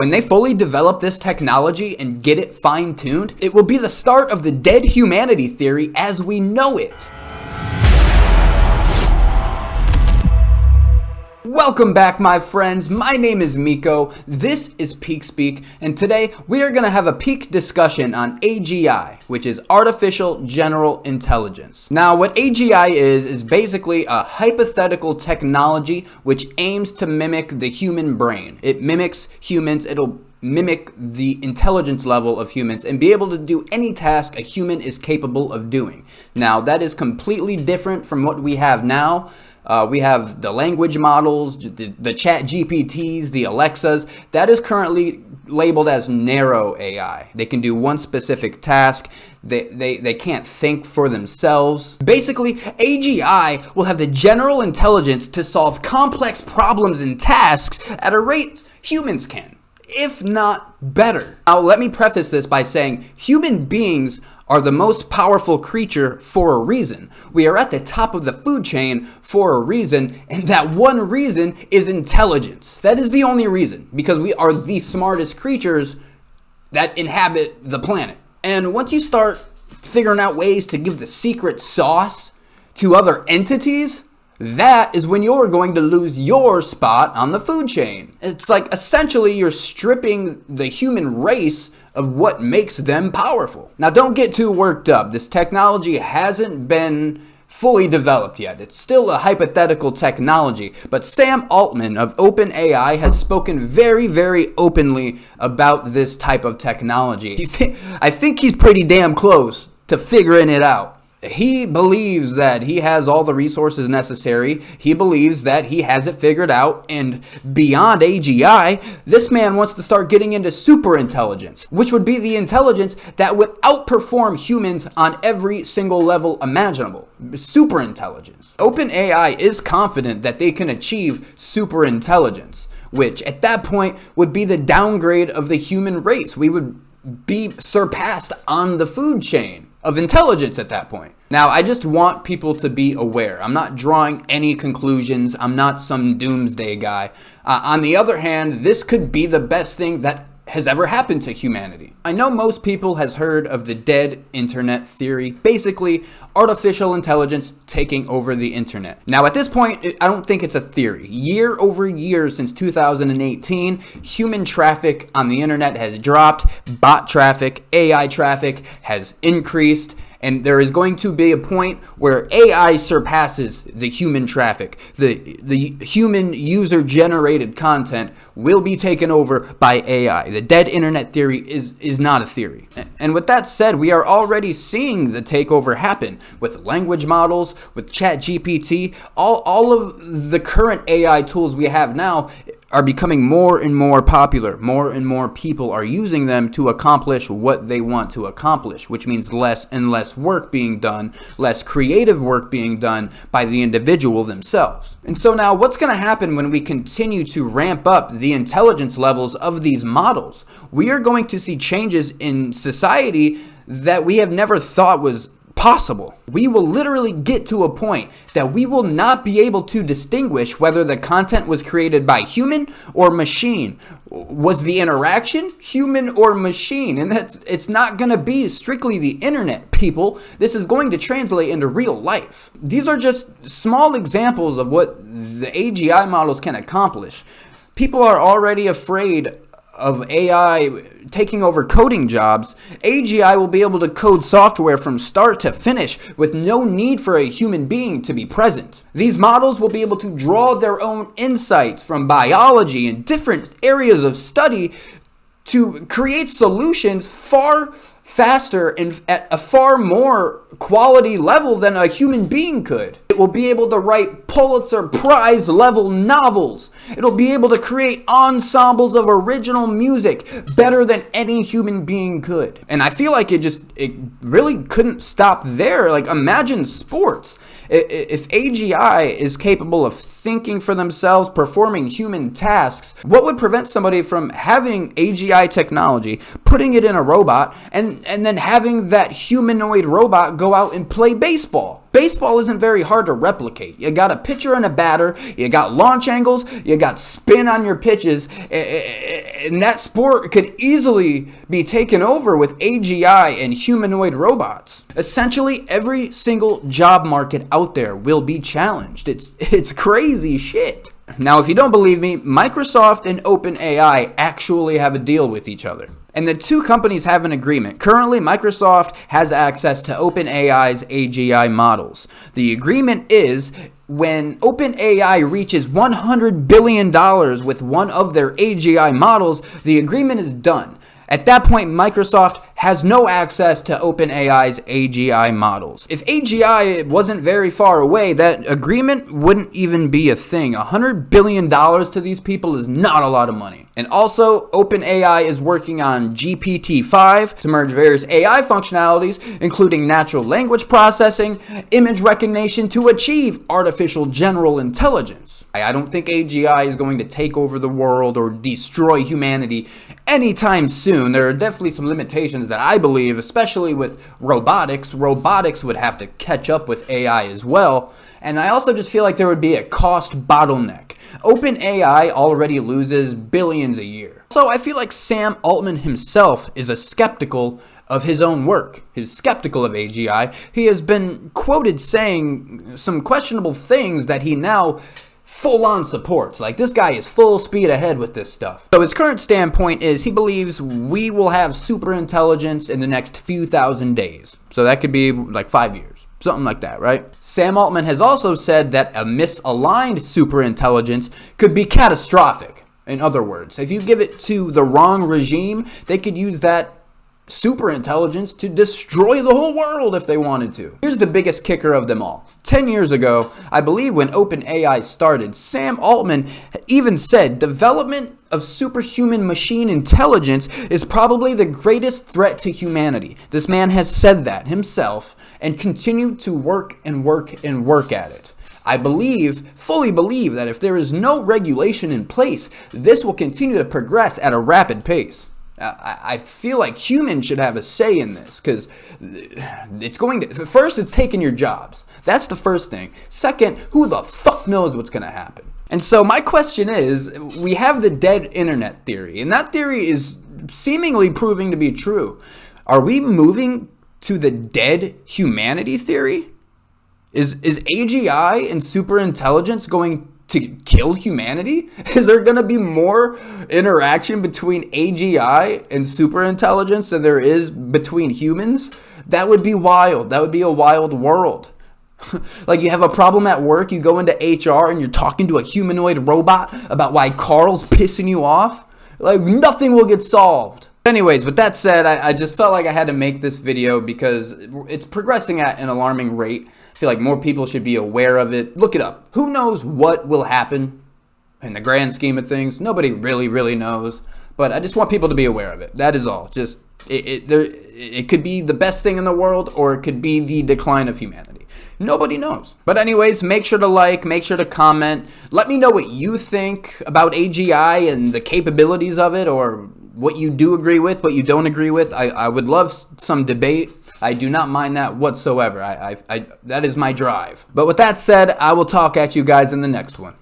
When they fully develop this technology and get it fine-tuned, it will be the start of the dead humanity theory as we know it. Welcome back, my friends. My name is Miko. This is Peak Speak, and today we are going to have a peak discussion on AGI, which is Artificial General Intelligence. Now, what AGI is basically a hypothetical technology which aims to mimic the human brain. It mimics humans. It'll mimic the intelligence level of humans and be able to do any task a human is capable of doing. Now, that is completely different from what we have now. We have the language models, the chat GPTs, the Alexas. That is currently labeled as narrow AI. They can do one specific task. They can't think for themselves. Basically, AGI will have the general intelligence to solve complex problems and tasks at a rate humans can, if not better. Now, let me preface this by saying human beings are the most powerful creature for a reason. We are at the top of the food chain for a reason, and that one reason is intelligence. That is the only reason, because we are the smartest creatures that inhabit the planet. And once you start figuring out ways to give the secret sauce to other entities, that is when you're going to lose your spot on the food chain. It's like essentially you're stripping the human race of what makes them powerful. Now, don't get too worked up. This technology hasn't been fully developed yet. It's still a hypothetical technology, but Sam Altman of OpenAI has spoken very, very openly about this type of technology. I think he's pretty damn close to figuring it out. He believes that he has all the resources necessary. He believes that he has it figured out. And beyond AGI, this man wants to start getting into super intelligence, which would be the intelligence that would outperform humans on every single level imaginable. Super intelligence. OpenAI is confident that they can achieve super intelligence, which at that point would be the downgrade of the human race. We would be surpassed on the food chain of intelligence at that point. Now, I just want people to be aware. I'm not drawing any conclusions. I'm not some doomsday guy. On the other hand, this could be the best thing that has ever happened to humanity. I know most people has heard of the dead internet theory, basically artificial intelligence taking over the internet. Now, at this point, I don't think it's a theory. Year over year since 2018, human traffic on the internet has dropped, bot traffic, AI traffic has increased, and there is going to be a point where AI surpasses the human traffic. The human user-generated content will be taken over by AI. The dead internet theory is not a theory. And with that said, we are already seeing the takeover happen with language models, with chat GPT. All of the current AI tools we have now are becoming more and more popular. More and more people are using them to accomplish what they want to accomplish, which means less and less work being done, less creative work being done by the individual themselves. And so now what's going to happen when we continue to ramp up the intelligence levels of these models? We are going to see changes in society that we have never thought was possible. We will literally get to a point that we will not be able to distinguish whether the content was created by human or machine. Was the interaction human or machine? And it's not going to be strictly the internet, people. This is going to translate into real life. These are just small examples of what the AGI models can accomplish. People are already afraid of AI taking over coding jobs. AGI will be able to code software from start to finish with no need for a human being to be present. These models will be able to draw their own insights from biology and different areas of study to create solutions far faster and at a far more quality level than a human being could. It will be able to write Pulitzer Prize level novels. It'll be able to create ensembles of original music better than any human being could. And I feel like it really couldn't stop there. Like, imagine sports. If AGI is capable of thinking for themselves, performing human tasks, what would prevent somebody from having AGI technology, putting it in a robot, and then having that humanoid robot go out and play baseball? Baseball isn't very hard to replicate. You got a pitcher and a batter, you got launch angles, you got spin on your pitches, and that sport could easily be taken over with AGI and humanoid robots. Essentially, every single job market out there will be challenged. It's crazy shit. Now, if you don't believe me, Microsoft and OpenAI actually have a deal with each other. And the two companies have an agreement. Currently, Microsoft has access to OpenAI's AGI models. The agreement is when OpenAI reaches $100 billion with one of their AGI models, the agreement is done. At that point, Microsoft has no access to OpenAI's AGI models. If AGI wasn't very far away, that agreement wouldn't even be a thing. $100 billion to these people is not a lot of money. And also, OpenAI is working on GPT-5 to merge various AI functionalities, including natural language processing, image recognition, to achieve artificial general intelligence. I don't think AGI is going to take over the world or destroy humanity anytime soon. There are definitely some limitations that I believe, especially with robotics. Robotics would have to catch up with AI as well. And I also just feel like there would be a cost bottleneck. OpenAI already loses billions a year. So I feel like Sam Altman himself is a skeptical of his own work. He's skeptical of AGI. He has been quoted saying some questionable things that he now full-on supports. Like, this guy is full speed ahead with this stuff. So his current standpoint is he believes we will have super intelligence in the next few thousand days. So that could be like 5 years. Something like that, right? Sam Altman has also said that a misaligned superintelligence could be catastrophic. In other words, if you give it to the wrong regime, they could use that superintelligence to destroy the whole world if they wanted to. Here's the biggest kicker of them all. 10 years ago, I believe when OpenAI started, Sam Altman even said development of superhuman machine intelligence is probably the greatest threat to humanity. This man has said that himself and continued to work and work and work at it. I fully believe that if there is no regulation in place, this will continue to progress at a rapid pace. I feel like humans should have a say in this because it's going to, first, it's taking your jobs. That's the first thing. Second, who the fuck knows what's going to happen? And so my question is, we have the dead internet theory, and that theory is seemingly proving to be true. Are we moving to the dead humanity theory? Is AGI and superintelligence going to kill humanity? Is there going to be more interaction between AGI and superintelligence than there is between humans? That would be wild. That would be a wild world. Like, you have a problem at work, you go into HR and you're talking to a humanoid robot about why Carl's pissing you off. Like, nothing will get solved. Anyways, with that said, I just felt like I had to make this video because it's progressing at an alarming rate. I feel like more people should be aware of it. Look it up. Who knows what will happen in the grand scheme of things? Nobody really knows. But I just want people to be aware of it. That is all. Just it could be the best thing in the world, or it could be the decline of humanity. Nobody knows. But anyways, make sure to like, make sure to comment. Let me know what you think about AGI and the capabilities of it, or what you do agree with, what you don't agree with. I would love some debate. I do not mind that whatsoever. That is my drive. But with that said, I will talk at you guys in the next one.